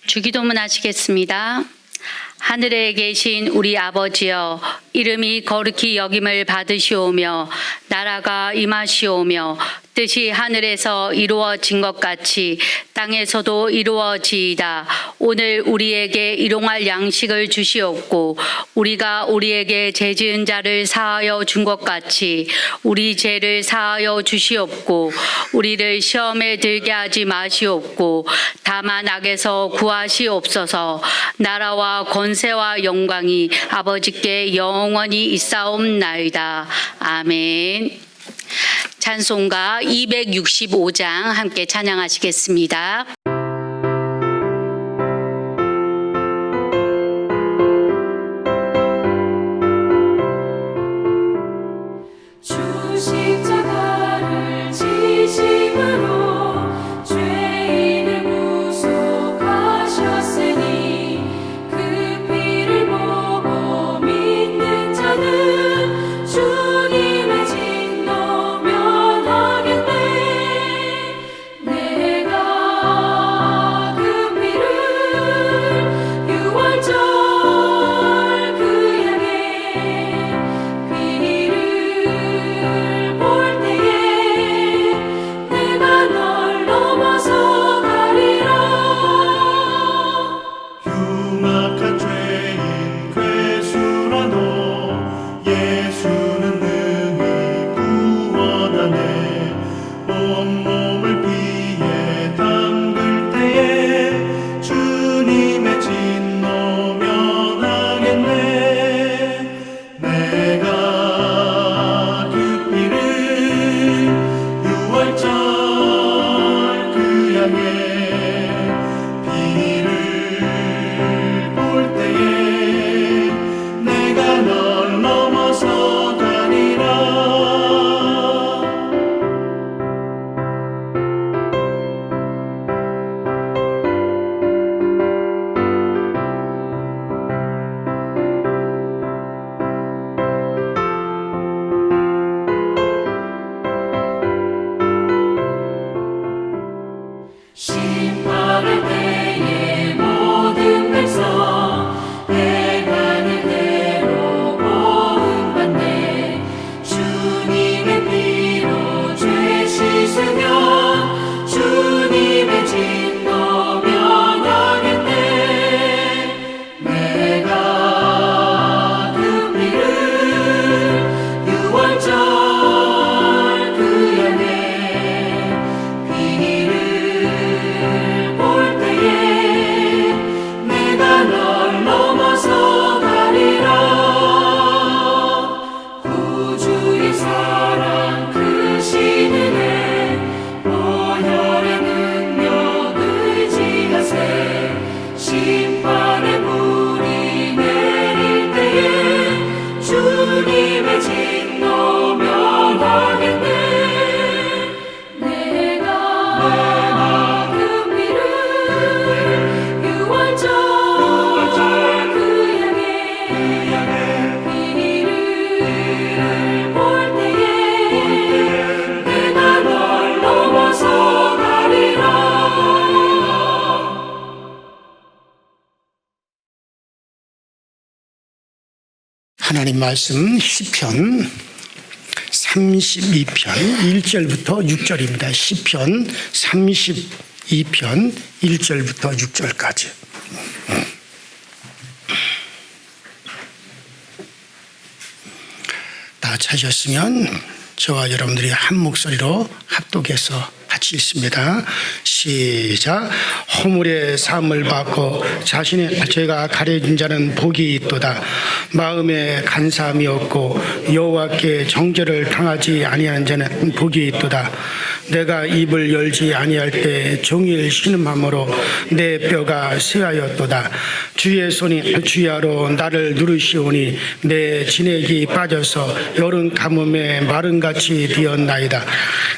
주기도문 하시겠습니다. 하늘에 계신 우리 아버지여, 이름이 거룩히 여김을 받으시오며 나라가 임하시오며 뜻이 하늘에서 이루어진 것 같이 땅에서도 이루어지이다. 오늘 우리에게 일용할 양식을 주시옵고 우리가 우리에게 죄 지은 자를 사하여 준 것 같이 우리 죄를 사하여 주시옵고 우리를 시험에 들게 하지 마시옵고 다만 악에서 구하시옵소서. 나라와 권세와 영광이 아버지께 영원히 있사옵나이다. 아멘. 찬송가 265장 함께 찬양하시겠습니다. 십자가를 지심으로 죄인을 구속하셨으니 그 피를 보고 믿는 자는 주님의 진노 면하겠네. 내가 그 피를 유월절 그 양의 피를 볼 때에 내가 널 넘어서 가리라. 흉악한 죄인 괴수라도 예수는 능히 구원하네. 온몸을 피에 담글 때에 주님의 진노 면하겠네. 내가 그 피를 유월절 그 양의 피를 볼 때에 내가 널 넘어서 가리라. 심판할 때에 모든 백성 행하는 대로 보응받네. 주님의 피로 죄 씻으면 주님의 진노 면하겠네. 내가 그 피를 유월절 그 양의 피를 볼 때에 내가 널 넘어서 가리라. 구주의 사랑 크신 은혜 보혈의 능력 의지하세. 심판의 불이 내릴 때에 주님의 진노 면하겠네. 내가 그 피를 유월절 그 양의 피를 볼 때에 내가 널 넘어서 가리라. 하나님 말씀 시편 32편 1절부터 6절입니다. 시편 32편 1절부터 6절까지. 다 찾으셨으면 저와 여러분들이 한 목소리로 합독해서 같이 읽습니다. 시작. 허물의 사함을 받고 자신의 죄가 가려진 자는 복이 있도다. 마음에 간사함이 없고 여호와께 정죄를 당하지 아니하는 자는 복이 있도다. 내가 입을 열지 아니할 때 종일 신음함으로 내 뼈가 쇠하였도다. 주의 손이 주야로 나를 누르시오니 내 진액이 빠져서 여름 가뭄에 마른같이 되었나이다.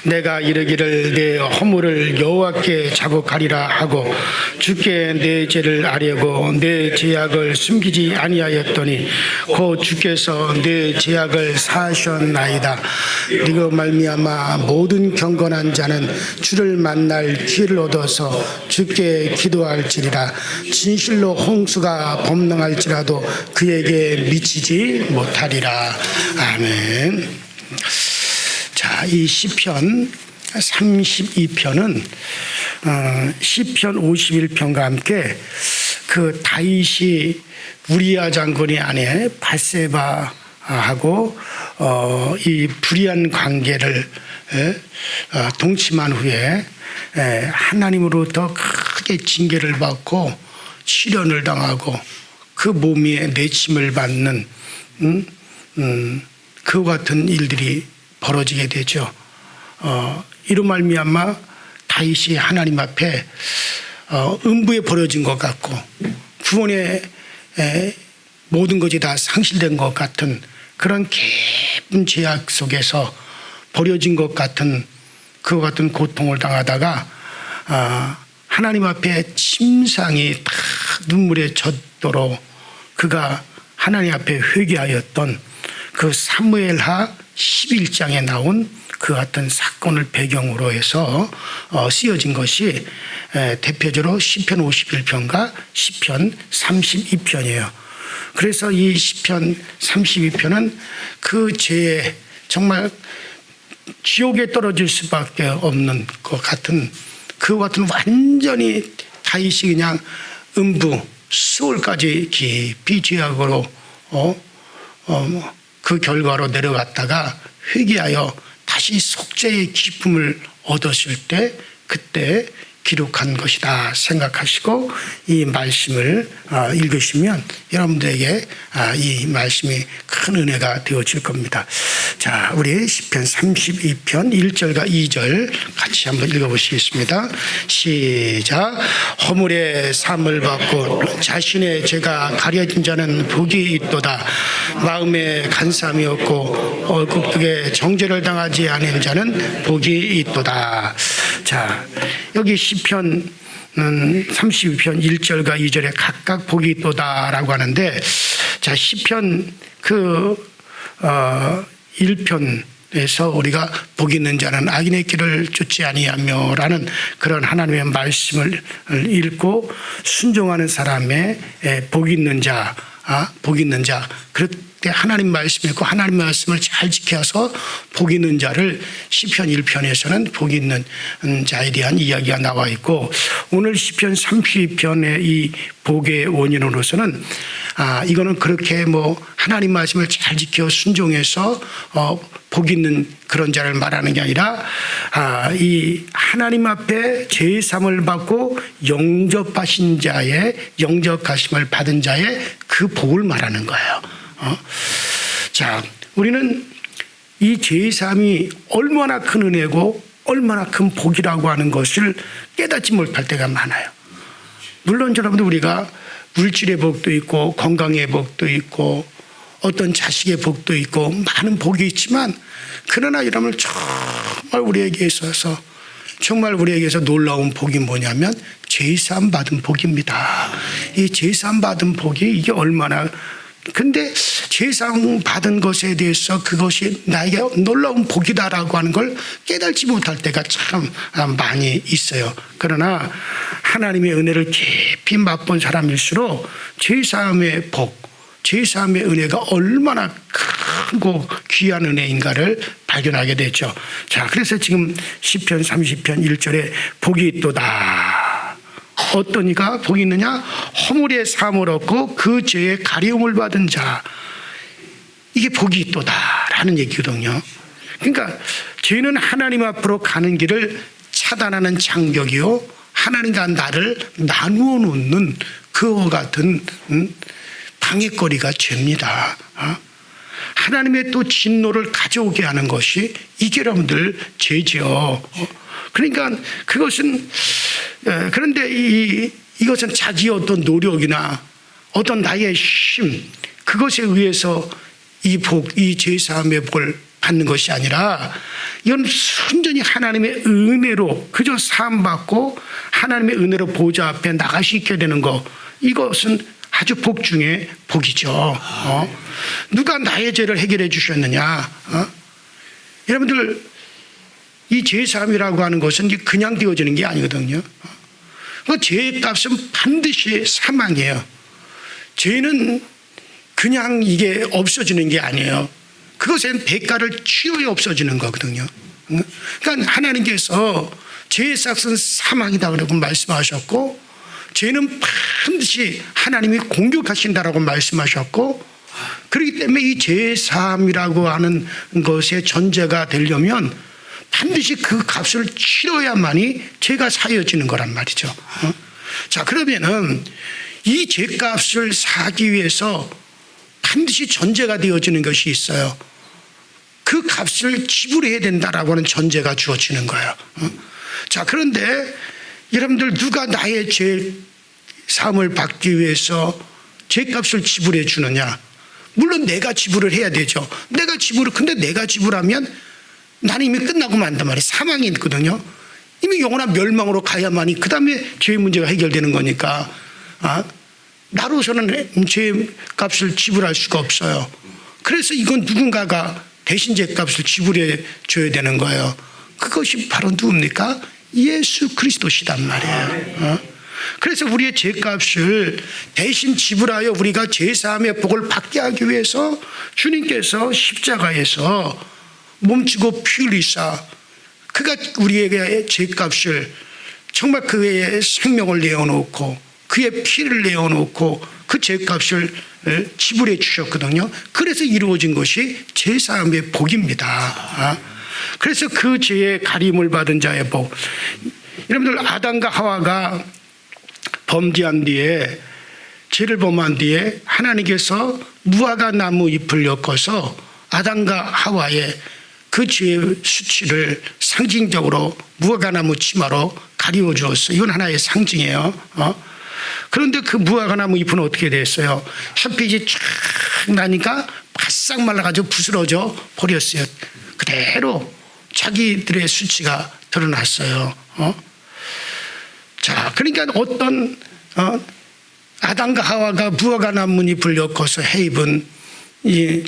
내가 이르기를 내 허물을 여호와께 자복하리라 하고 주께 내 죄를 아뢰고 내 죄악을 숨기지 아니하였더니 곧 주께서 내 죄악을 사하셨나이다. 이거 말미암아 모든 경건한 자는 주를 만날 기회를 얻어서 주께 기도할지니라. 진실로 홍수가 범람할지라도 그에게 미치지 못하리라. 아멘. 자, 이 시편 32편은 시편 51편과 함께 그 다윗이 우리야 장군의 아내 바세바하고 이 불의한 관계를 동침한 후에 하나님으로부터 크게 징계를 받고 시련을 당하고 그 몸 위에 내침을 받는 그와 같은 일들이 벌어지게 되죠. 이로 말미암아 다윗이 하나님 앞에 음부에 버려진 것 같고 구원의 모든 것이 다 상실된 것 같은 그런 깊은 죄악 속에서 버려진 것 같은 그와 같은 고통을 당하다가 하나님 앞에 침상이 다 눈물에 젖도록 그가 하나님 앞에 회개하였던 그 사무엘하 11장에 나온 그 같은 사건을 배경으로 해서 쓰여진 것이 대표적으로 시편 51편과 시편 32편이에요. 그래서 이 시편 32편은 그 죄에 정말 지옥에 떨어질 수밖에 없는 것 같은 그 같은 완전히 다윗이 그냥 음부 수월까지 깊이 죄악으로 그 결과로 내려갔다가 회개하여 다시 속죄의 기쁨을 얻었을 때 그때 기록한 것이다 생각하시고 이 말씀을 읽으시면 여러분들에게 이 말씀이 큰 은혜가 되어질 겁니다. 자, 우리 시편 32편 1절과 2절 같이 한번 읽어보시겠습니다. 시작. 허물의 사함을 받고 자신의 죄가 가려진 자는 복이 있도다. 마음에 간사함이 없고 얼굴에 정죄를 당하지 않은 자는 복이 있도다. 자, 여기 시편 32편 1절과 2절에 각각 복이 있도다라고 하는데, 자, 시편 1편에서 우리가 복 있는 자는 악인의 길을 쫓지 아니하며라는 그런 하나님의 말씀을 읽고 순종하는 사람의 복 있는 자, 복 있는 자. 그때 하나님 말씀이 있고 하나님 말씀을 잘 지켜서 복 있는 자를 시편 1편에서는 복 있는 자에 대한 이야기가 나와 있고, 오늘 시편 32편의 이 복의 원인으로서는 이거는 그렇게 뭐 하나님 말씀을 잘 지켜 순종해서 복 있는 그런 자를 말하는 게 아니라 이 하나님 앞에 제사함을 받고 영접하신 자의 영접하심을 받은 자의 그 복을 말하는 거예요. 자, 우리는 이 제사함이 얼마나 큰 은혜고 얼마나 큰 복이라고 하는 것을 깨닫지 못할 때가 많아요. 물론 여러분들 우리가 물질의 복도 있고 건강의 복도 있고 어떤 자식의 복도 있고 많은 복이 있지만, 그러나 여러분 정말 우리에게 있어서 정말 우리에게서 놀라운 복이 뭐냐면 제사함 받은 복입니다. 이 제사함 받은 복이 이게 얼마나, 근데 제사함 받은 것에 대해서 그것이 나에게 놀라운 복이다라고 하는 걸 깨닫지 못할 때가 참 많이 있어요. 그러나 하나님의 은혜를 깊이 맛본 사람일수록 제사함의 복, 제사함의 은혜가 얼마나 크고 귀한 은혜인가를 발견하게 되죠. 자, 그래서 지금 시편 30편 1절에 복이 있도다. 어떤 이가 복이 있느냐? 허물의 사함을 얻고 그 죄의 가려움을 받은 자. 이게 복이 있도다라는 얘기거든요. 그러니까 죄는 하나님 앞으로 가는 길을 차단하는 장벽이요, 하나님과 나를 나누어 놓는 그와 같은 방해거리가 죄입니다. 하나님의 또 진노를 가져오게 하는 것이 이게 여러분들 죄죠. 그러니까 그것은, 그런데 이것은 자기의 어떤 노력이나 어떤 나의 힘, 그것에 의해서 이 복, 이 제사함의 복을 받는 것이 아니라 이건 순전히 하나님의 은혜로 그저 사함받고 하나님의 은혜로 보좌 앞에 나갈 수 있게 되는 거, 이것은 아주 복 중에 복이죠. 누가 나의 죄를 해결해 주셨느냐? 여러분들, 이 제사함이라고 하는 것은 그냥 되어지는 게 아니거든요. 그 죄의 값은 반드시 사망이에요. 죄는 그냥 이게 없어지는 게 아니에요. 그것엔 대가를 치러야 없어지는 거거든요. 그러니까 하나님께서 죄의 값은 사망이다 그러고 말씀하셨고, 죄는 반드시 하나님이 공격하신다라고 말씀하셨고, 그렇기 때문에 이 죄의 사함이라고 하는 것의 전제가 되려면 반드시 그 값을 치러야만이 죄가 사여지는 거란 말이죠. 자, 그러면은 이 죄값을 사기 위해서 반드시 전제가 되어지는 것이 있어요. 그 값을 지불해야 된다라고 하는 전제가 주어지는 거예요. 자, 그런데 여러분들, 누가 나의 죄 사함을 받기 위해서 죄값을 지불해 주느냐? 물론 내가 지불을 해야 되죠. 근데 내가 지불하면 나는 이미 끝나고 만단 말이에요. 사망이 있거든요. 이미 영원한 멸망으로 가야만이 그 다음에 죄의 문제가 해결되는 거니까, 나로서는 죄값을 지불할 수가 없어요. 그래서 이건 누군가가 대신 죄값을 지불해 줘야 되는 거예요. 그것이 바로 누굽니까? 예수 그리스도시단 말이에요. 그래서 우리의 죄값을 대신 지불하여 우리가 죄사함의 복을 받게 하기 위해서 주님께서 십자가에서 몸주고 피 흘리사, 그가 우리에게 죄값을 정말 그의 생명을 내어놓고 그의 피를 내어놓고 그 죄값을 지불해 주셨거든요. 그래서 이루어진 것이 죄사함의 복입니다. 그래서 그 죄의 가림을 받은 자의 복. 여러분들, 아담과 하와가 범죄한 뒤에, 죄를 범한 뒤에 하나님께서 무화과 나무 잎을 엮어서 아담과 하와의 그 죄의 수치를 상징적으로 무화과 나무 치마로 가리워 주었어요. 이건 하나의 상징이에요. 그런데 그 무화과 나무 잎은 어떻게 됐어요? 햇빛이 쫙 나니까 바싹 말라가지고 부스러져 버렸어요. 그대로 자기들의 수치가 드러났어요. 자, 그러니까 어떤 아담과 하와가 무화과 나무 잎을 엮어서 해 입은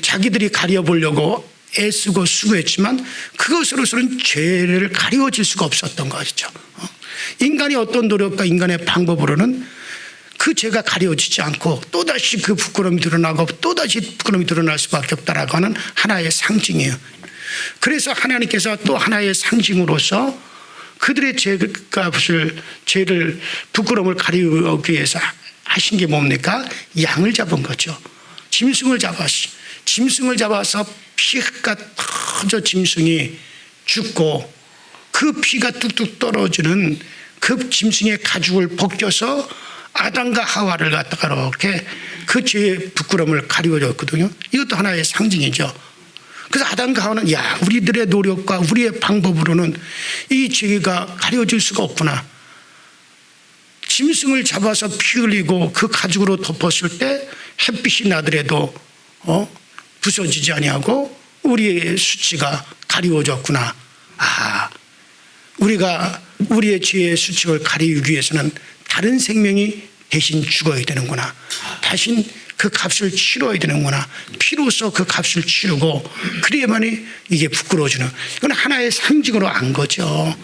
자기들이 가려보려고 애쓰고 수고했지만 그것으로서는 죄를 가리워질 수가 없었던 것이죠. 인간의 어떤 노력과 인간의 방법으로는 그 죄가 가려지지 않고 또다시 그 부끄러움이 드러나고 또다시 부끄러움이 드러날 수밖에 없다라고 하는 하나의 상징이에요. 그래서 하나님께서 또 하나의 상징으로서 그들의 죄를 부끄러움을 가리우기 위해서 하신 게 뭡니까? 양을 잡은 거죠. 짐승을 잡아서 피가 터져 짐승이 죽고 그 피가 뚝뚝 떨어지는 그 짐승의 가죽을 벗겨서 아담과 하와를 갖다가 이렇게 그 죄의 부끄러움을 가리워줬거든요. 이것도 하나의 상징이죠. 그래서 아담과 하와는 우리들의 노력과 우리의 방법으로는 이 죄가 가려질 수가 없구나. 짐승을 잡아서 피 흘리고 그 가죽으로 덮었을 때 햇빛이 나더라도 부서지지 아니하고 우리의 수치가 가리워졌구나. 우리가 우리의 죄의 수치를 가리우기 위해서는 다른 생명이 대신 죽어야 되는구나. 대신 그 값을 치러야 되는구나. 피로써 그 값을 치르고 그래야만이 이게 부끄러워지는. 이건 하나의 상징으로 안 거죠.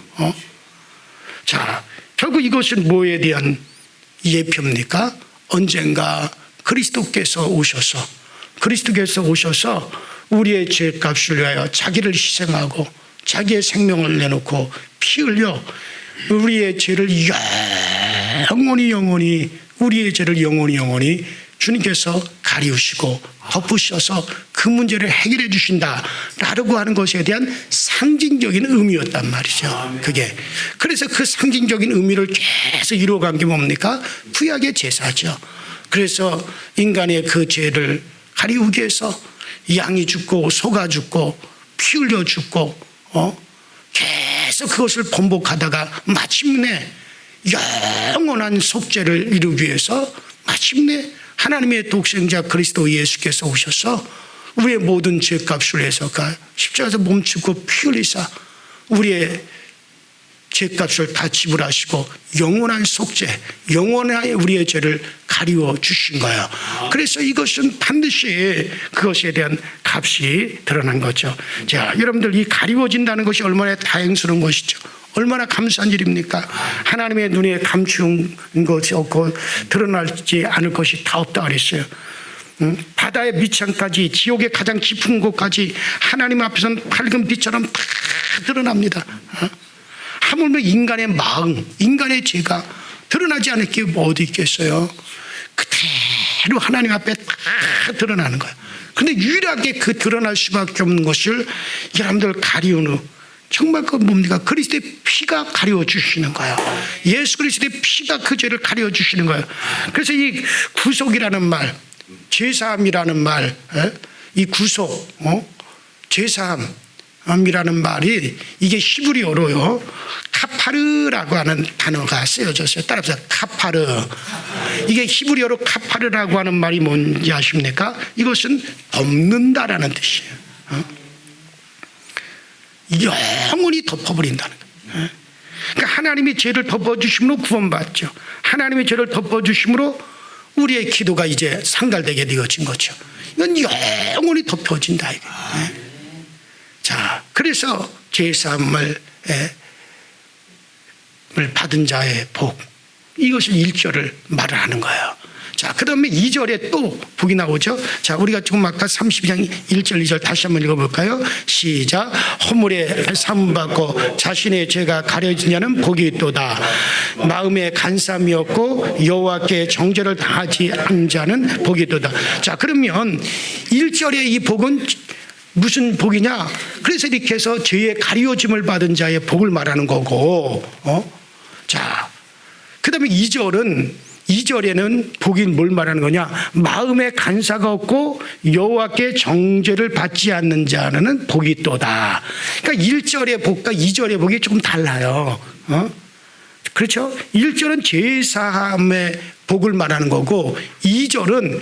자, 결국 이것은 뭐에 대한 예표입니까? 언젠가 그리스도께서 오셔서 우리의 죄값을 위하여 자기를 희생하고 자기의 생명을 내놓고 피 흘려 우리의 죄를 영원히 우리의 죄를 영원히 주님께서 가리우시고 덮으셔서 그 문제를 해결해 주신다라고 하는 것에 대한 상징적인 의미였단 말이죠. 그게. 그래서 그 상징적인 의미를 계속 이루어간 게 뭡니까? 구약의 제사죠. 그래서 인간의 그 죄를 가리우기 위해서 양이 죽고 소가 죽고 피 흘려 죽고 계속 그것을 번복하다가 마침내 영원한 속죄를 이루기 위해서 마침내 하나님의 독생자 그리스도 예수께서 오셔서 우리의 모든 죄값을 위해서 십자가에서 몸치고 피 흘리사 우리의 죄값을 다 지불하시고 영원한 속죄, 영원한 우리의 죄를 가리워 주신 거예요. 그래서 이것은 반드시 그것에 대한 값이 드러난 거죠. 자, 여러분들 이 가리워진다는 것이 얼마나 다행스러운 것이죠. 얼마나 감사한 일입니까? 하나님의 눈에 감추는 것이 없고 드러나지 않을 것이 다 없다 그랬어요. 바다의 밑창까지 지옥의 가장 깊은 곳까지 하나님 앞에서는 밝은 빛처럼 다 드러납니다. 하물며 인간의 마음, 인간의 죄가 드러나지 않을 게 어디 있겠어요? 그대로 하나님 앞에 다 드러나는 거예요. 그런데 유일하게 그 드러날 수밖에 없는 것을 여러분들 가리우는 정말 그 뭡니까? 그리스도의 피가 가리워 주시는 거예요. 예수 그리스도의 피가 그 죄를 가리워 주시는 거예요. 그래서 이 구속이라는 말, 죄사함이라는 말, 이 구속, 죄사함이라는 말이 이게 히브리어로요 카파르라고 하는 단어가 쓰여졌어요. 따라서 카파르. 이게 히브리어로 카파르라고 하는 말이 뭔지 아십니까? 이것은 덮는다라는 뜻이에요. 영원히 덮어버린다는 거예요. 그러니까 하나님이 죄를 덮어주심으로 구원받죠. 하나님의 죄를 덮어주심으로 우리의 기도가 이제 상달되게 되어진 거죠. 이건 영원히 덮여진다 이게. 자, 그래서 죄사함을 받은 자의 복, 이것을 1절을 말을 하는 거예요. 자, 그 다음에 2절에 또 복이 나오죠. 자, 우리가 조금 아까 32장 1절 2절 다시 한번 읽어볼까요? 시작. 허물에 사함받고 자신의 죄가 가려진 자는 복이 있도다. 마음에 간사함이 없고 여호와께 정죄를 당하지 않은 자는 복이 있도다. 자, 그러면 1절의 이 복은 무슨 복이냐? 그래서 이렇게 해서 죄의 가리워짐을 받은 자의 복을 말하는 거고, 자, 그 다음에 2절에는 복이 뭘 말하는 거냐? 마음에 간사가 없고 여호와께 정죄를 받지 않는 자는 복이 있도다. 그러니까 1절의 복과 2절의 복이 조금 달라요. 그렇죠? 1절은 죄사함의 복을 말하는 거고 2절은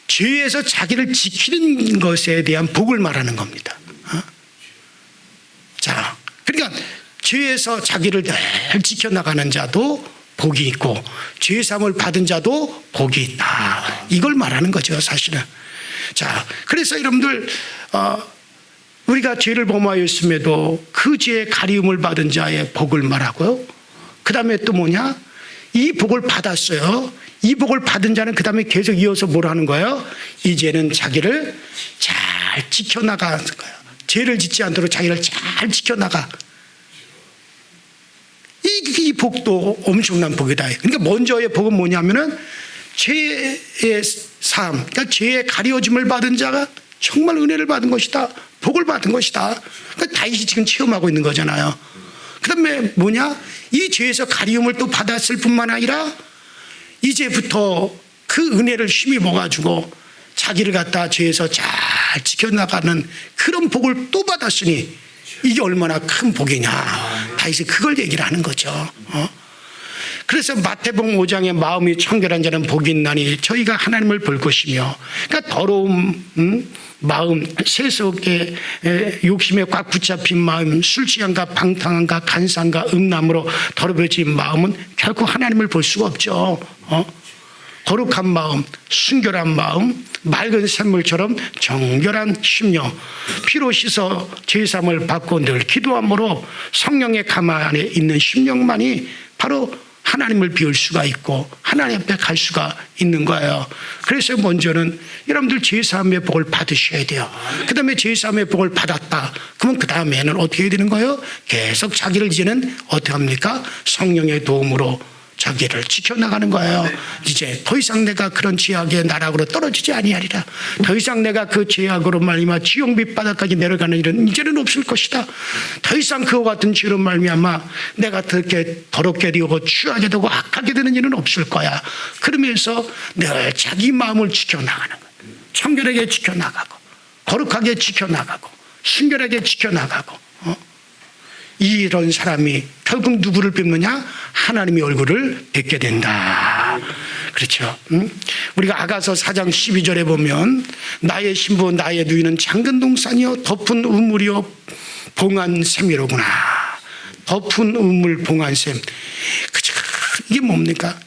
죄에서 자기를 지키는 것에 대한 복을 말하는 겁니다. 자, 그러니까 죄에서 자기를 늘 지켜나가는 자도 복이 있고 죄사함을 받은 자도 복이 있다. 이걸 말하는 거죠, 사실은. 자, 그래서 여러분들 우리가 죄를 범하였음에도 그 죄의 가리움을 받은 자의 복을 말하고요. 그 다음에 또 뭐냐? 이 복을 받았어요. 이 복을 받은 자는 그 다음에 계속 이어서 뭘 하는 거예요? 이제는 자기를 잘 지켜나가는 거예요. 죄를 짓지 않도록 자기를 잘 지켜나가. 이 복도 엄청난 복이다. 그러니까 먼저의 복은 뭐냐면은 죄의 삶, 그러니까 죄의 가려짐을 받은 자가 정말 은혜를 받은 것이다. 복을 받은 것이다. 그러니까 다윗이 지금 체험하고 있는 거잖아요. 그 다음에 뭐냐? 이 죄에서 가리움을 또 받았을 뿐만 아니라 이제부터 그 은혜를 힘입어가지고 자기를 갖다 죄에서 잘 지켜나가는 그런 복을 또 받았으니 이게 얼마나 큰 복이냐. 다윗이 그걸 얘기를 하는 거죠. 그래서 마태복음 5장에 마음이 청결한 자는 복이 있나니 저희가 하나님을 볼 것이며, 그러니까 더러운 마음, 세속의 욕심에 꽉 붙잡힌 마음, 술 취함과 방탕함과 간사함과 음란으로 더러워진 마음은 결코 하나님을 볼 수가 없죠. 거룩한 마음, 순결한 마음, 맑은 샘물처럼 정결한 심령, 피로 씻어 죄사함을 받고 늘 기도함으로 성령의 감 안에 있는 심령만이 바로 하나님을 비울 수가 있고 하나님 앞에 갈 수가 있는 거예요. 그래서 먼저는 여러분들 죄사함의 복을 받으셔야 돼요. 그 다음에 죄사함의 복을 받았다. 그러면 그 다음에는 어떻게 해야 되는 거예요? 계속 자기를 이제는 어떻게 합니까? 성령의 도움으로 자기를 지켜나가는 거예요. 이제 더 이상 내가 그런 죄악의 나락으로 떨어지지 아니하리라. 더 이상 내가 그 죄악으로 말미암아 지옥 밑바닥까지 내려가는 일은 이제는 없을 것이다. 더 이상 그와 같은 죄로 말미암아 내가 그렇게 더럽게 되고 취하게 되고 악하게 되는 일은 없을 거야. 그러면서 늘 자기 마음을 지켜나가는 거예요. 청결하게 지켜나가고 거룩하게 지켜나가고 순결하게 지켜나가고 이런 사람이 결국 누구를 뵙느냐? 하나님의 얼굴을 뵙게 된다. 그렇죠. 우리가 아가서 4장 12절에 보면 나의 신부 나의 누이는 작은 동산이요 덮은 우물이요 봉한 샘이로구나. 덮은 우물 봉한 샘. 그죠? 이게 뭡니까?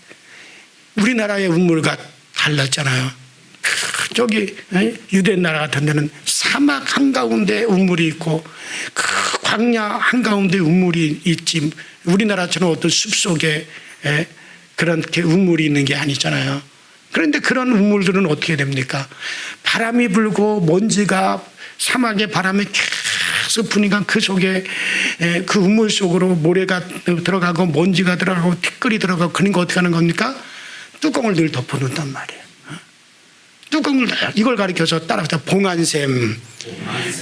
우리나라의 우물과 달랐잖아요. 저기 유대 나라 같은 데는 사막 한가운데 우물이 있고 그 광야 한가운데 우물이 있지, 우리나라처럼 어떤 숲속에 그렇게 우물이 있는 게 아니잖아요. 그런데 그런 우물들은 어떻게 됩니까? 바람이 불고 먼지가 사막의 바람이 계속 부니까 그 속에 그 우물 속으로 모래가 들어가고 먼지가 들어가고 티끌이 들어가고, 그러니까 어떻게 하는 겁니까? 뚜껑을 늘 덮어놓는단 말이에요. 뚜껑을, 이걸 가리켜서 따라서 봉한샘.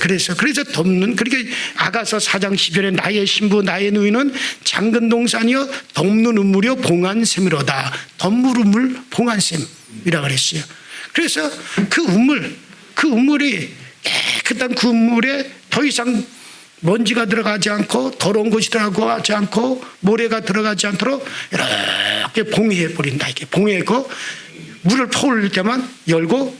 그래서 덮는, 그렇게 아가서 4장 10절에 나의 신부 나의 누이는 작은 동산이요 덮는 우물이요 봉한샘이로다. 덮물 우물 봉한샘이라고 그랬어요. 그래서 그 우물이 깨끗한 그 우물에 더 이상 먼지가 들어가지 않고 더러운 것이 들어가지 않고 모래가 들어가지 않도록 이렇게 봉해해 버린다. 이렇게 봉해고 물을 퍼올릴 때만 열고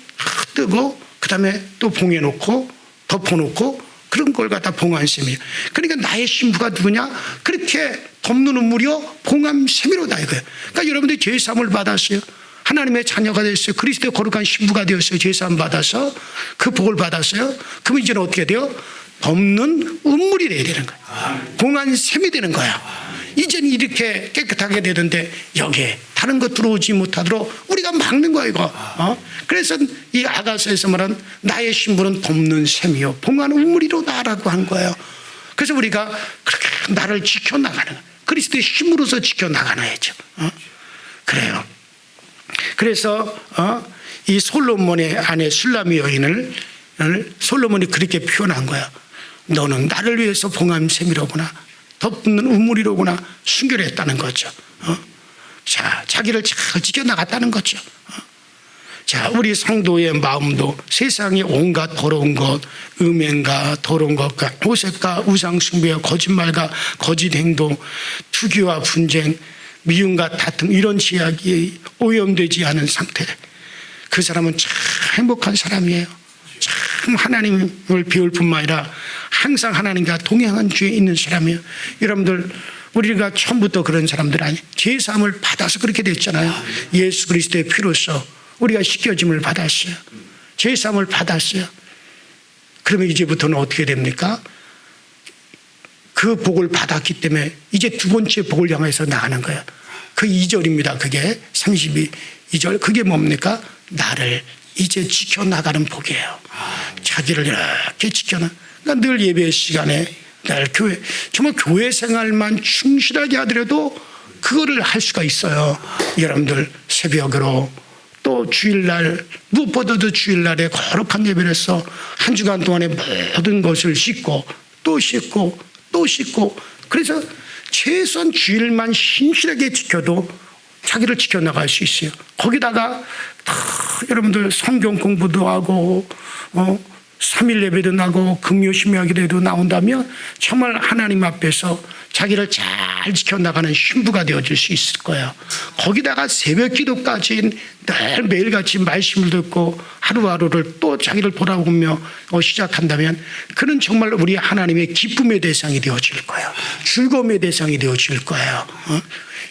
뜨고 그 다음에 또 봉해놓고 덮어놓고, 그런 걸 갖다 봉한샘이에요. 그러니까 나의 신부가 누구냐? 그렇게 덮는 우물이요 봉한샘이로다 이거예요. 그러니까 여러분들이 제사함을 받았어요. 하나님의 자녀가 됐어요. 그리스도의 거룩한 신부가 되었어요. 제사함 받아서 그 복을 받았어요. 그러면 이제는 어떻게 돼요? 덮는 우물이 돼야 되는 거예요. 봉한샘이 되는 거야. 이제는 이렇게 깨끗하게 되는데 여기에 다른 것 들어오지 못하도록 우리가 막는 거야 이거. 그래서 이 아가서에서 말한 나의 신부는 덮는 샘이요 봉한 우물이로다라고 한 거예요. 그래서 우리가 그렇게 나를 지켜나가는 거예요. 그리스도의 힘으로서 지켜나가야죠. 그래요. 그래서 이 솔로몬의 아내 술라미 여인을 솔로몬이 그렇게 표현한 거야. 너는 나를 위해서 봉한 샘이로구나, 덮는 우물이로구나 순결했다는 거죠. 자, 자기를 잘 지켜나갔다는 거죠. 자, 우리 성도의 마음도 세상에 온갖 더러운 것, 음행과 더러운 것과 호색과 우상숭배와 거짓말과 거짓 행동, 투기와 분쟁, 미움과 다툼, 이런 제약이 오염되지 않은 상태, 그 사람은 참 행복한 사람이에요. 참 하나님을 배울 뿐만 아니라 항상 하나님과 동행한 주에 있는 사람이에요. 여러분들, 우리가 처음부터 그런 사람들 아니에요. 제사함을 받아서 그렇게 됐잖아요. 예수 그리스도의 피로써 우리가 씻겨짐을 받았어요. 제사함을 받았어요. 그러면 이제부터는 어떻게 됩니까? 그 복을 받았기 때문에 이제 두 번째 복을 향해서 나가는 거예요. 그 2절입니다. 그게 32절. 그게 뭡니까? 나를 이제 지켜나가는 복이에요. 자기를 이렇게 지켜나. 그러니까 늘 예배 시간에 늘 교회, 정말 교회 생활만 충실하게 하더라도 그거를 할 수가 있어요. 여러분들 새벽으로 또 주일날, 무엇보다도 주일날에 거룩한 예배를 해서 한 주간 동안에 모든 것을 씻고 또 씻고 또 씻고, 그래서 최소한 주일만 신실하게 지켜도 자기를 지켜나갈 수 있어요. 거기다가 여러분들 성경 공부도 하고 3일 예배도 나고 금요 심야기도에도 나온다면 정말 하나님 앞에서 자기를 잘 지켜나가는 신부가 되어질 수 있을 거예요. 거기다가 새벽 기도까지 늘 매일같이 말씀을 듣고 하루하루를 또 자기를 돌아보며 시작한다면 그는 정말 우리 하나님의 기쁨의 대상이 되어질 거예요. 즐거움의 대상이 되어질 거예요.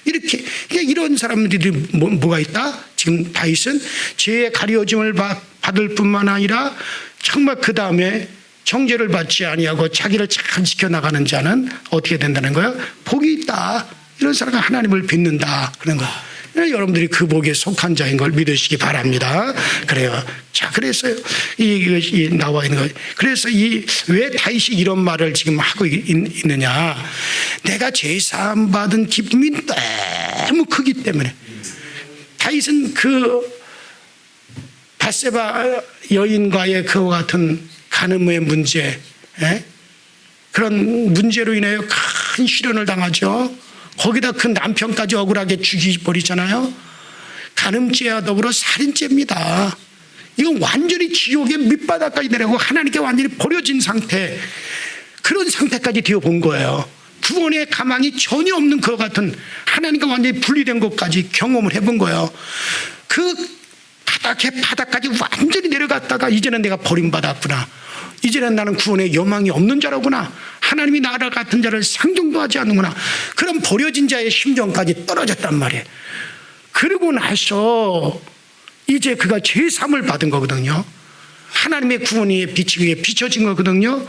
이렇게 이런 사람들이 뭐가 있다? 지금 다윗은 죄의 가려짐을 받을 뿐만 아니라 정말 그 다음에 정죄를 받지 아니하고 자기를 잘 지켜나가는 자는 어떻게 된다는 거예요? 복이 있다. 이런 사람은 하나님을 빚는다. 그런 거. 여러분들이 그 복에 속한 자인 걸 믿으시기 바랍니다. 그래요. 자, 그래서 이것이 나와 있는 거. 그래서 왜 다윗이 이런 말을 지금 하고 있느냐? 내가 죄 사함 받은 기쁨이 너무 크기 때문에. 다윗은 그 밧세바 여인과의 그와 같은 간음의 문제, 그런 문제로 인하여 큰 시련을 당하죠. 거기다 그 남편까지 억울하게 죽여버리잖아요. 간음죄와 더불어 살인죄입니다. 이건 완전히 지옥의 밑바닥까지 내려고 하나님께 완전히 버려진 상태, 그런 상태까지 되어본 거예요. 구원의 가망이 전혀 없는 것 같은 하나님과 완전히 분리된 것까지 경험을 해본 거예요. 그 딱해 바닥까지 완전히 내려갔다가 이제는 내가 버림받았구나. 이제는 나는 구원의 여망이 없는 자로구나. 하나님이 나를 같은 자를 상종도 하지 않는구나. 그런 버려진 자의 심정까지 떨어졌단 말이에요. 그러고 나서 이제 그가 제3을 받은 거거든요. 하나님의 구원이 빛이 위에 비춰진 거거든요.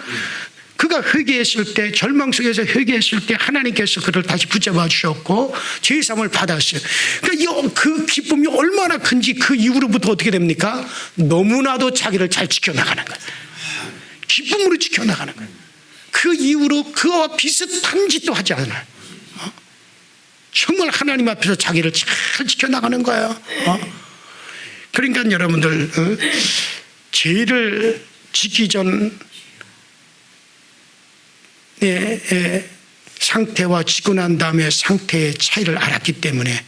그가 회개했을 때, 절망 속에서 회개했을 때 하나님께서 그를 다시 붙잡아 주셨고 제3을 받았어요. 그러니까 그 기쁨이 얼마나 큰지 그 이후로부터 어떻게 됩니까? 너무나도 자기를 잘 지켜나가는 거예요. 기쁨으로 지켜나가는 거예요. 그 이후로 그와 비슷한 짓도 하지 않아요. 정말 하나님 앞에서 자기를 잘 지켜나가는 거예요. 그러니까 여러분들 죄를 짓기 전 상태와 지고 난 다음에 상태의 차이를 알았기 때문에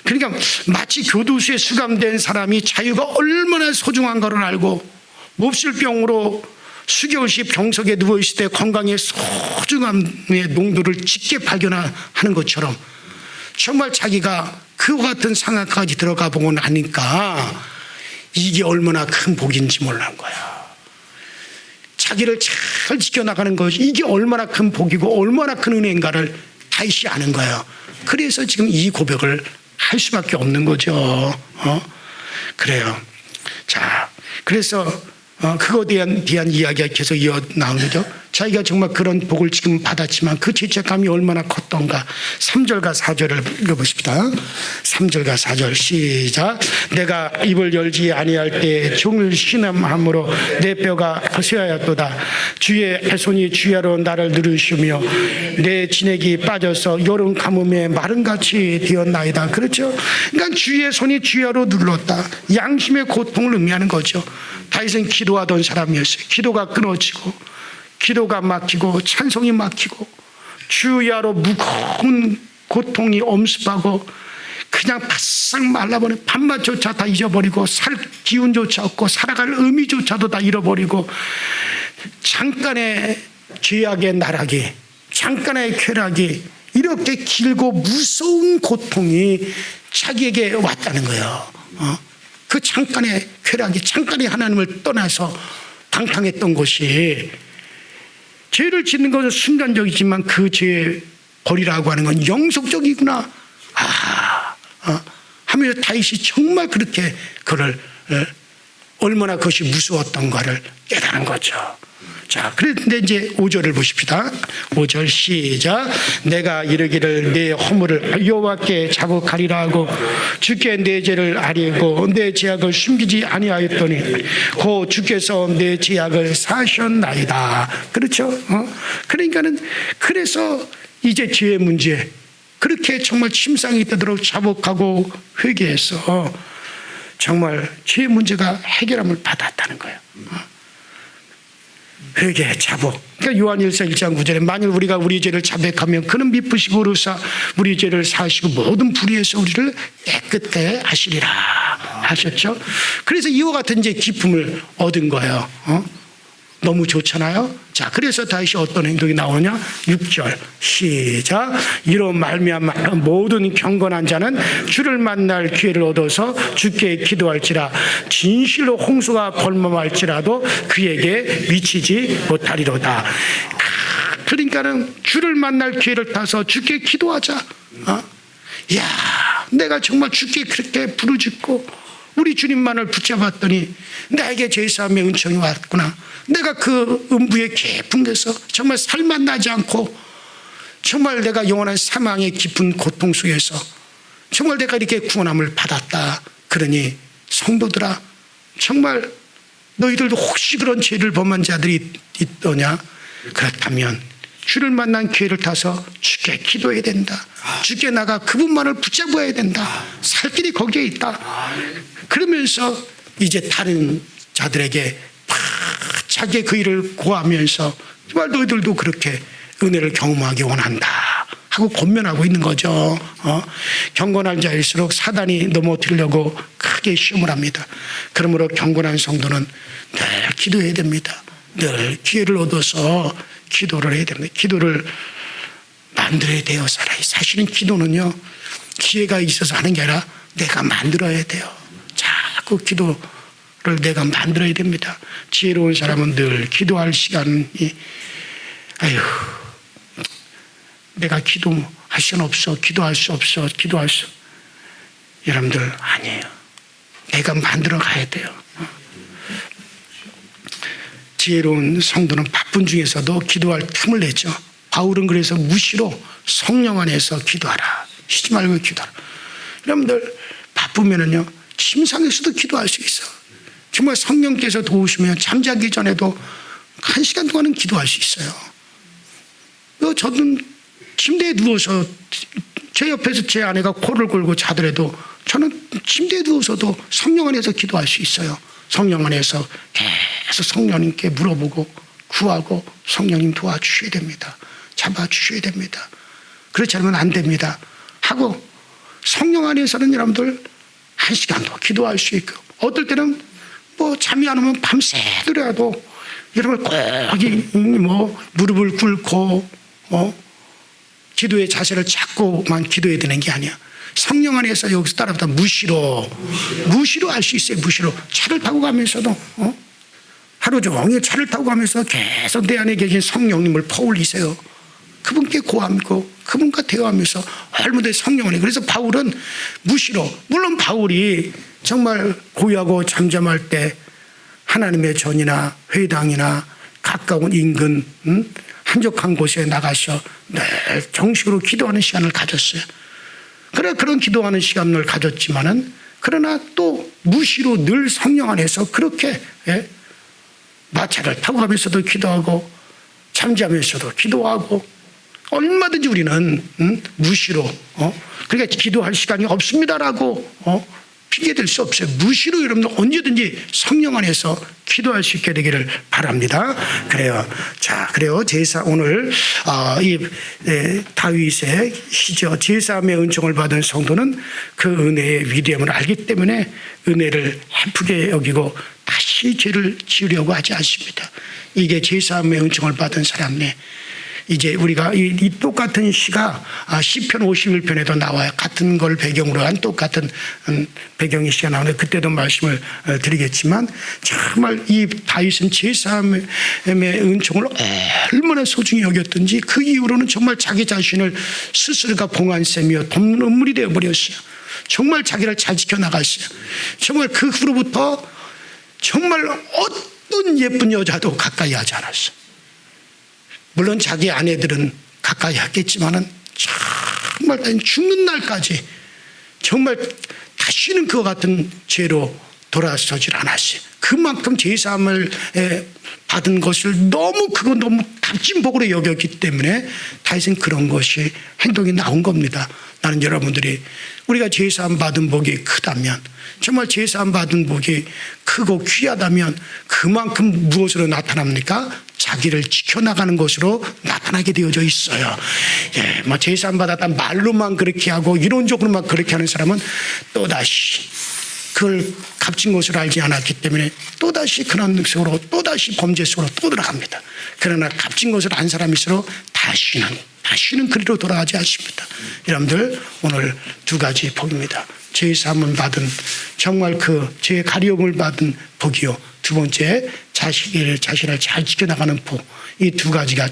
그러니까 마치 교도소에 수감된 사람이 자유가 얼마나 소중한가를 알고 몹쓸 병으로 수개월씩 병석에 누워있을 때 건강의 소중함의 농도를 짙게 발견하는 것처럼 정말 자기가 그와 같은 상황까지 들어가 보고 나니까 이게 얼마나 큰 복인지 몰란 거야. 자기를 잘 지켜나가는 것이 이게 얼마나 큰 복이고 얼마나 큰 은혜인가를 다시 아는 거예요. 그래서 지금 이 고백을 할 수밖에 없는 거죠. 그래요. 자, 그래서 그거에 대한 이야기가 계속 이어 나오는 거죠. 자기가 정말 그런 복을 지금 받았지만 그 죄책감이 얼마나 컸던가. 3절과 4절을 읽어보십시다. 3절과 4절 시작. 내가 입을 열지 아니할 때 종을 신음함으로 내 뼈가 쇠하였도다. 주의 손이 주야로 나를 누르시며 내 진액이 빠져서 여름 가뭄에 마른같이 되었나이다. 그렇죠? 그러니까 주의 손이 주야로 눌렀다. 양심의 고통을 의미하는 거죠. 다윗은 기도하던 사람이었어요. 기도가 끊어지고 기도가 막히고 찬송이 막히고 주야로 무거운 고통이 엄습하고 그냥 바싹 말라버리고 밥맛조차 다 잊어버리고 살 기운조차 없고 살아갈 의미조차도 다 잃어버리고 잠깐의 죄악의 나락이 잠깐의 쾌락이 이렇게 길고 무서운 고통이 자기에게 왔다는 거예요. 그 잠깐의 쾌락이 잠깐의 하나님을 떠나서 방탕했던 것이 죄를 짓는 것은 순간적이지만 그 죄의 벌이라고 하는 건 영속적이구나. 하면서 다윗이 정말 그렇게 그를 얼마나 그것이 무서웠던가를 깨달은 거죠. 자, 그런데 이제 5절을 보십시다. 5절 시작. 내가 이르기를 내 허물을 여호와께 자복하리라 하고 주께 내 죄를 아뢰고 내 죄악을 숨기지 아니하였더니 고 주께서 내 죄악을 사하셨나이다. 그렇죠? 그러니까는 그래서 이제 죄의 문제 그렇게 정말 침상이 되도록 자복하고 회개해서 정말 죄의 문제가 해결함을 받았다는 거예요. 회개, 자복. 그러니까 요한일서 1장 9절에 만일 우리가 우리 죄를 자백하면 그는 미쁘시고 의로사 우리 죄를 사하시고 모든 불의에서 우리를 깨끗게 하시리라 하셨죠. 그래서 이와 같은 이제 기쁨을 얻은 거예요. 너무 좋잖아요. 자, 그래서 다시 어떤 행동이 나오냐? 6절 시작. 이로 말미암아 모든 경건한 자는 주를 만날 기회를 얻어서 주께 기도할지라 진실로 홍수가 벌멈할지라도 그에게 미치지 못하리로다. 그러니까는 주를 만날 기회를 타서 주께 기도하자. 야, 내가 정말 주께 그렇게 부르짖고 우리 주님만을 붙잡았더니 나에게 제사함의 은총이 왔구나. 내가 그 음부의 깊은 데서 정말 살만 나지 않고 정말 내가 영원한 사망의 깊은 고통 속에서 정말 내가 이렇게 구원함을 받았다. 그러니 성도들아, 정말 너희들도 혹시 그런 죄를 범한 자들이 있더냐? 그렇다면 주를 만난 기회를 타서 주께 기도해야 된다. 주께 나가 그분만을 붙잡아야 된다. 살 길이 거기에 있다. 그러면서 이제 다른 자들에게 자기의 그 일을 구하면서 정말 너희들도 그렇게 은혜를 경험하기 원한다 하고 권면하고 있는 거죠. 경건한 자일수록 사단이 넘어뜨리려고 크게 시험을 합니다. 그러므로 경건한 성도는 늘 기도해야 됩니다. 늘 기회를 얻어서 기도를 해야 됩니다. 기도를 만들어야 돼요. 사실은 기도는요 기회가 있어서 하는 게 아니라 내가 만들어야 돼요. 자꾸 기도를 내가 만들어야 됩니다. 지혜로운 사람은 늘 기도할 시간이 아유 내가 기도할 시간 없어, 기도할 수 없어, 여러분들 아니에요. 내가 만들어 가야 돼요. 지혜로운 성도는 바쁜 중에서도 기도할 틈을 내죠. 바울은 그래서 무시로 성령 안에서 기도하라, 쉬지 말고 기도하라. 여러분들 바쁘면은요 침상에서도 기도할 수 있어. 정말 성령께서 도우시면 잠자기 전에도 1시간 동안은 기도할 수 있어요. 저는 침대에 누워서 제 옆에서 제 아내가 코를 골고 자더라도 저는 침대에 누워서도 성령 안에서 기도할 수 있어요. 성령 안에서 계속 성령님께 물어보고 구하고 성령님 도와주셔야 됩니다. 잡아주셔야 됩니다. 그렇지 않으면 안 됩니다. 하고 성령 안에서는 여러분들 1시간도 기도할 수 있고 어떨 때는 잠이 안 오면 밤새더라도 여러분 꼭 무릎을 꿇고 기도의 자세를 잡고만 기도해야 되는 게 아니야. 성령 안에서 여기서 따라붙어 무시로 할 수 있어요. 무시로 차를 타고 가면서도 하루 종일 차를 타고 가면서 계속 내 안에 계신 성령님을 퍼올리세요. 그분께 고함고 그분과 대화하면서 얼마나 성령을. 그래서 바울은 무시로, 물론 바울이 정말 고요하고 잠잠할 때 하나님의 전이나 회당이나 가까운 인근 한적한 곳에 나가서 늘 정식으로 기도하는 시간을 가졌어요. 그래 그런 기도하는 시간을 가졌지만은 그러나 또 무시로 늘 성령 안에서 그렇게 마차를 타고 가면서도 기도하고 잠자면서도 기도하고 얼마든지 우리는 무시로 그러니까 기도할 시간이 없습니다라고 핑계댈 수 없어요. 무시로 여러분들 언제든지 성령 안에서 기도할 수 있게 되기를 바랍니다. 그래요. 자, 그래요. 제사 오늘 이 다윗의 시죠. 제사함의 은총을 받은 성도는 그 은혜의 위대함을 알기 때문에 은혜를 헤프게 여기고 다시 죄를 지으려고 하지 않습니다. 이게 제사함의 은총을 받은 사람네. 이제 우리가 이 똑같은 시가 시편 51편에도 나와요. 같은 걸 배경으로 한 똑같은 배경의 시가 나오는데 그때도 말씀을 드리겠지만 정말 이 다윗은 제사함의 은총을 얼마나 소중히 여겼든지 그 이후로는 정말 자기 자신을 스스로가 봉안쌤이요 돕는 인물이 되어버렸어요. 정말 자기를 잘 지켜나갔어요. 정말 그 후로부터 정말 어떤 예쁜 여자도 가까이 하지 않았어요. 물론 자기 아내들은 가까이 하겠지만은 정말 죽는 날까지 정말 다시는 그와 같은 죄로 돌아서질 않았어요. 그만큼 제사함을 받은 것을 너무 값진 복으로 여겼기 때문에 다윗은 그런 것이 행동이 나온 겁니다. 나는 여러분들이 우리가 제사함 받은 복이 크다면 정말 제사함 받은 복이 크고 귀하다면 그만큼 무엇으로 나타납니까? 자기를 지켜나가는 것으로 나타나게 되어져 있어요. 제사함 받았다 말로만 그렇게 하고 이론적으로만 그렇게 하는 사람은 또다시 그걸 값진 것으로 알지 않았기 때문에 또다시 그런 속으로 또다시 범죄 속으로 또 들어갑니다. 그러나 값진 것을 안 사람일수록 다시는 그리로 돌아가지 않습니다. 여러분들 오늘 두 가지 복입니다. 제사함을 받은 정말 그 죄의 가려움을 받은 복이요. 두 번째 자신을 잘 지켜나가는 복. 이 두 가지가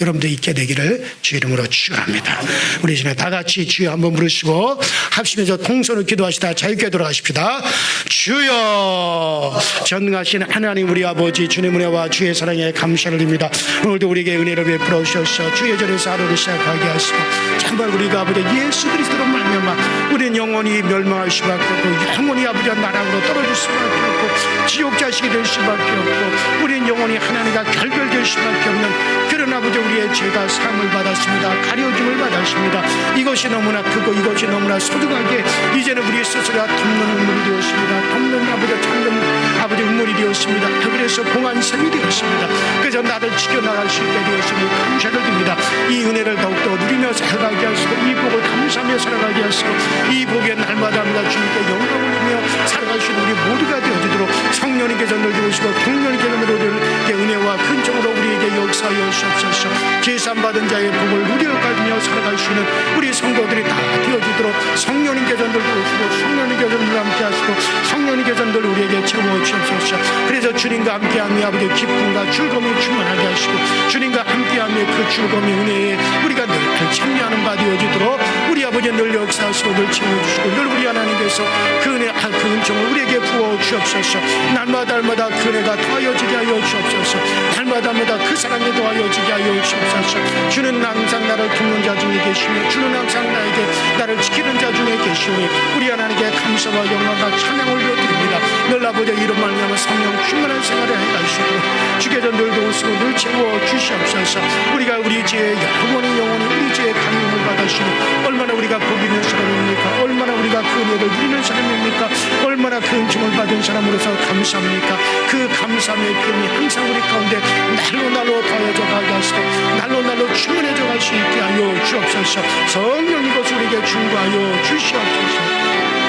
여러분들 있게 되기를 주 이름으로 축원합니다. 우리 이제 다 같이 주여 한번 부르시고 합심해서 통성으로 기도하시다 자유롭게 돌아가십시다. 주여 전능하신 하나님 우리 아버지 주님 은혜와 주의 사랑에 감사를 드립니다. 오늘도 우리에게 은혜를 베풀어 주셔서 주의 전에서 하루를 시작하게 하시고 정말 우리가 아버지 예수 그리스도로 말미암아 우리는 영원히 멸망할 수밖에 없고 영원히 아버지 나락으로 떨어질 수밖에 없고 지옥 자식이 될 수밖에 없고 우리는 영원히 하나님과 결별될 수밖에 없는 그런 아버지 우리의 죄가 사함을 받았습니다. 가려짐을 받았습니다. 이것이 너무나 크고 이것이 너무나 소중하게 이제는 우리 스스로가 돕는 인물이 되었습니다. 돕는 아버지 참는 아버지 인물이 되었습니다. 그래서 봉안샘이 되었습니다. 그래서 나를 지켜나갈 수 있게 되었으니 감사를 드립니다. 이 은혜를 더욱더 누리며 살아가게 하시고 이 복을 감사하며 살아가게 하시고 이 복의 날마다 주님께 영광을 올리며 살아가시는 우리 모두가 되어지도록 성령님께서 늘 도우시고 동령님께서 늘 은혜와 근정으로 우리에게 역사하여 주옵소서. 제사 훈련받은 자의 복을 누려가며 살아갈 수 있는 우리 성도들이 다 되어지도록 성령님께서 늘 도우시고 성령님께서 늘 함께 하시고 성령님께서 늘 우리에게 채워 주옵소서. 그래서 주님과 함께하며 아버지 기쁨과 즐거움이 충만하게 하시고 주님과 함께하며 그 즐거움이 은혜에 우리가 늘 참여하는 바 되어지도록 우리 아버지 늘 역사하시고 늘 채워주시고 늘 우리 하나님께서 그 은혜 그 은총을 우리에게 부어 주옵소서. 날마다 그 은혜가 더하여지게 하여 주옵소서. 날마다 그 사랑이 더하여지게 하여 주옵소서. 주는 항상 나를 돕는 자 중에 계시며 주는 항상 나를 지키는 자 중에 계시오니 우리 하나님께 감사와 영광과 찬양을 올려드립니다. 늘 아버지의 이름 말미암아 성령 충만한 생활을 해가시고 주께서 늘 도우시고 늘 채워 주시옵소서. 우리가 우리 죄의 영원히 우리 죄의 강림을 받으시니 얼마나 우리가 복 있는 사람입니까? 얼마나 우리가 그 은혜를 누리는 사람입니까? 얼마나 그 은총을 받은 사람으로서 감사합니까? 그 감사함의 기쁨이 항상 우리 가운데 날로 더해져 가게 하시고 날로 충만해져 갈 수 있게 하여 주옵소서. 성령 이것을 우리에게 충고하여 주시옵소서.